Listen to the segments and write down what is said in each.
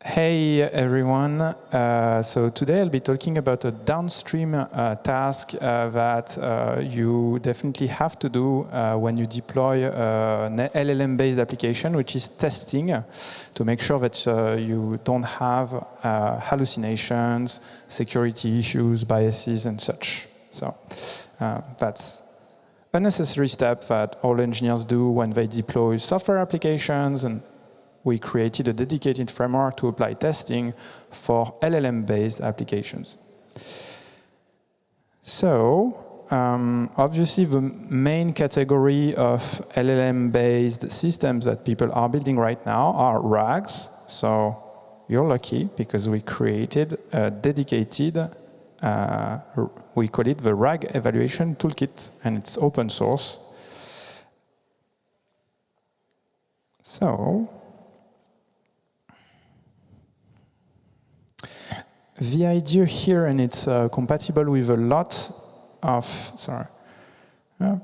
Hey everyone, so today I'll be talking about a downstream task that you definitely have to do when you deploy an LLM-based application, which is testing to make sure that you don't have hallucinations, security issues, biases, and such. So that's a necessary step that all engineers do when they deploy software applications, and we created a dedicated framework to apply testing for LLM-based applications. So, obviously the main category of LLM-based systems that people are building right now are RAGs. So you're lucky because we created a dedicated, we call it the RAG Evaluation Toolkit, and it's open source. So, the idea here, and it's compatible with a lot of, I'll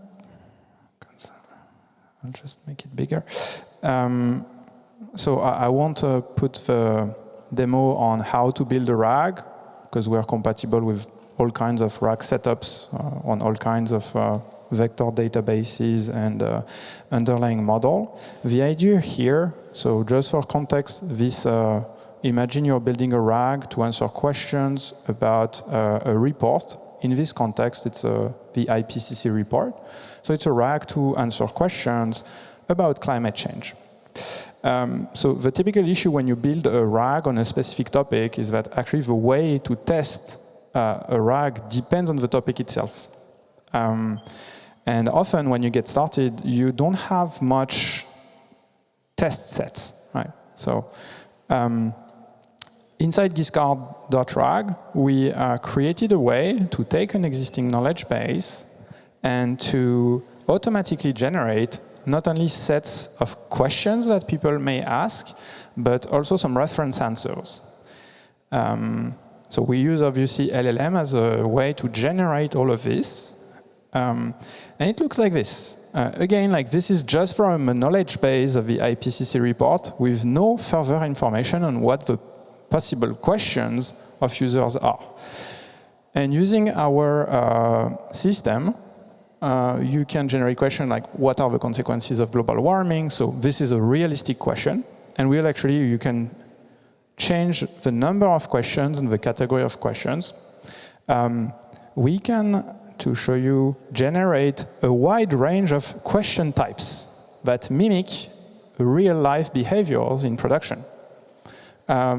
just make it bigger. So I won't put the demo on how to build a RAG, because we are compatible with all kinds of RAG setups on all kinds of vector databases and underlying model. The idea here, so just for context, this imagine you're building a RAG to answer questions about a report. In this context, it's the IPCC report. So it's a RAG to answer questions about climate change. So the typical issue when you build a RAG on a specific topic is that actually the way to test a RAG depends on the topic itself. And often when you get started, you don't have much test sets, right? So inside Giskard.rag, we created a way to take an existing knowledge base and to automatically generate not only sets of questions that people may ask, but also some reference answers. So we use, obviously, LLM as a way to generate all of this. And it looks like this. Again, like this is just from a knowledge base of the IPCC report with no further information on what the possible questions of users are. And using our system, you can generate questions like, what are the consequences of global warming? So this is a realistic question. And you can change the number of questions and the category of questions. We can, to show you, generate a wide range of question types that mimic real-life behaviors in production.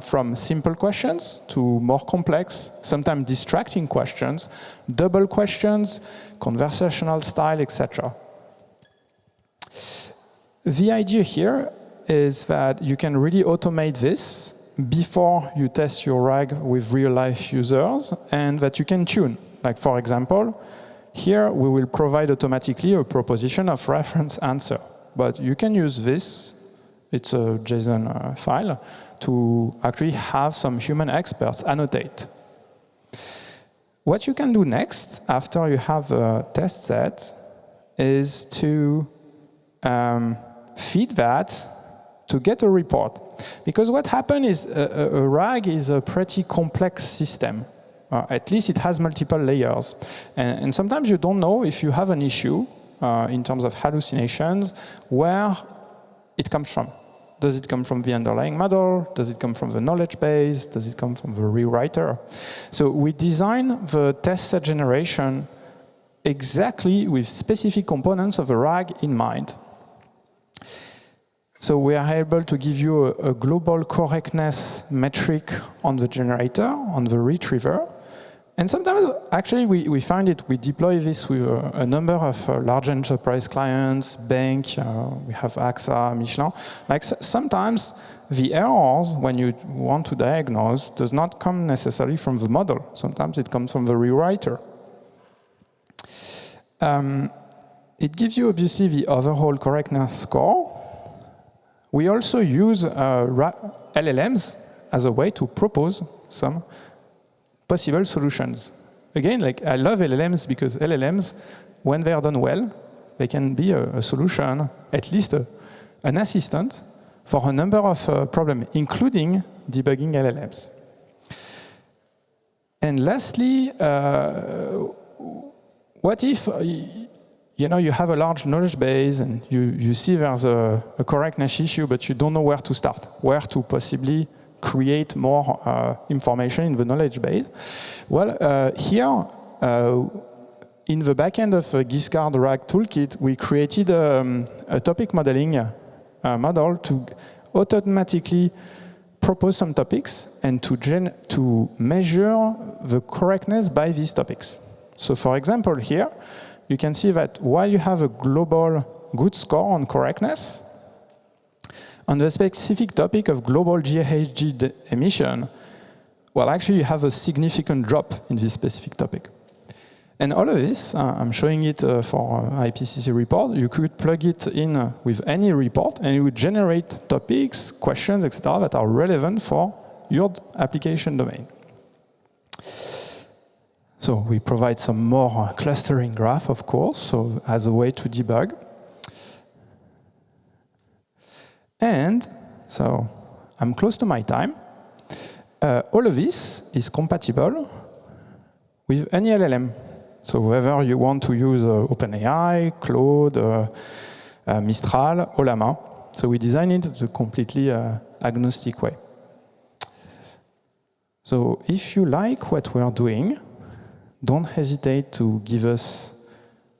From simple questions to more complex, sometimes distracting questions, double questions, conversational style, etc. The idea here is that you can really automate this before you test your RAG with real-life users, and that you can tune. Like, for example, here we will provide automatically a proposition of reference answer. But you can use this, it's a JSON file, to actually have some human experts annotate. What you can do next, after you have a test set, is to feed that to get a report. Because what happens is a RAG is a pretty complex system. At least it has multiple layers. And sometimes you don't know if you have an issue in terms of hallucinations, where it comes from. Does it come from the underlying model? Does it come from the knowledge base? Does it come from the rewriter? So we design the test set generation exactly with specific components of the RAG in mind. So we are able to give you a global correctness metric on the generator, on the retriever. And sometimes, actually, we find it, we deploy this with a number of large enterprise clients, bank, we have AXA, Michelin. Like sometimes the errors, when you want to diagnose, does not come necessarily from the model. Sometimes it comes from the rewriter. It gives you, obviously, the overall correctness score. We also use LLMs as a way to propose some possible solutions. Again, like I love LLMs because LLMs, when they are done well, they can be a solution, at least an assistant for a number of problems, including debugging LLMs. And lastly, what if you have a large knowledge base and you see there's a correctness issue, but you don't know where to start, where to possibly create more information in the knowledge base? Well, here, in the backend of Giskard RAG Toolkit, we created a topic modeling model to automatically propose some topics and to measure the correctness by these topics. So for example here, you can see that while you have a global good score on correctness, on the specific topic of global GHG emission, well, actually you have a significant drop in this specific topic. And all of this, I'm showing it for IPCC report. You could plug it in with any report, and it would generate topics, questions, etc., that are relevant for your application domain. So we provide some more clustering graph, of course, so as a way to debug. And so I'm close to my time. All of this is compatible with any LLM. So whether you want to use OpenAI, Claude, Mistral, or Llama. So we designed it in a completely agnostic way. So if you like what we are doing, don't hesitate to give us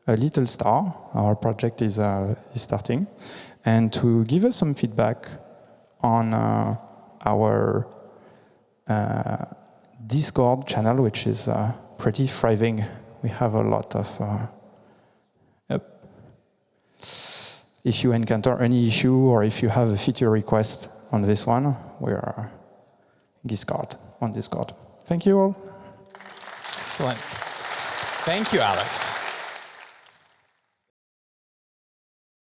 a little star. Our project is starting. And to give us some feedback on our Discord channel, which is pretty thriving. We have a lot of... If you encounter any issue or if you have a feature request on this one, we are Giskard on Discord. Thank you all. Excellent. Thank you, Alex.